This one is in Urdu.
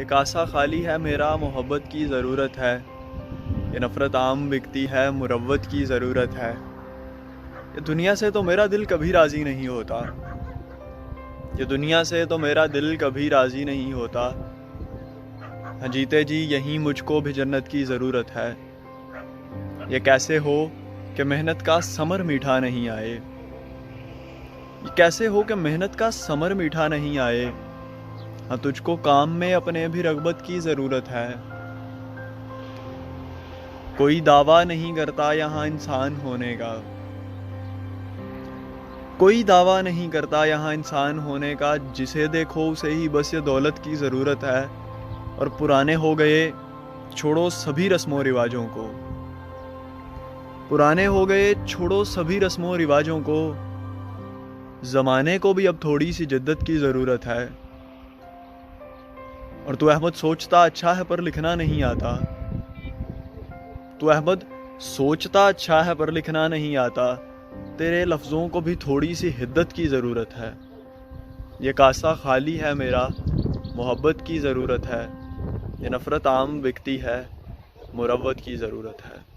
یہ کاسا خالی ہے میرا محبت کی ضرورت ہے، یہ نفرت عام بکتی ہے مروت کی ضرورت ہے۔ یہ دنیا سے تو میرا دل کبھی راضی نہیں ہوتا، یہ دنیا سے تو میرا دل کبھی راضی نہیں ہوتا۔ ہاں جیتے جی یہیں مجھ کو بھی جنت کی ضرورت ہے۔ یہ کیسے ہو کہ محنت کا ثمر میٹھا نہیں آئے، یہ کیسے ہو کہ محنت کا ثمر میٹھا نہیں آئے۔ ہاں تجھ کو کام میں اپنے بھی رغبت کی ضرورت ہے۔ کوئی دعویٰ نہیں کرتا یہاں انسان ہونے کا، کوئی دعویٰ نہیں کرتا یہاں انسان ہونے کا، جسے دیکھو اسے ہی بس یہ دولت کی ضرورت ہے۔ اور پرانے ہو گئے چھوڑو سبھی رسم و رواجوں کو، پرانے ہو گئے چھوڑو سبھی رسم و رواجوں کو، زمانے کو بھی اب تھوڑی سی جدت کی ضرورت ہے۔ اور تو احمد سوچتا اچھا ہے پر لکھنا نہیں آتا، تو احمد سوچتا اچھا ہے پر لکھنا نہیں آتا، تیرے لفظوں کو بھی تھوڑی سی حدت کی ضرورت ہے۔ یہ کاسا خالی ہے میرا محبت کی ضرورت ہے، یہ نفرت عام بکتی ہے مروت کی ضرورت ہے۔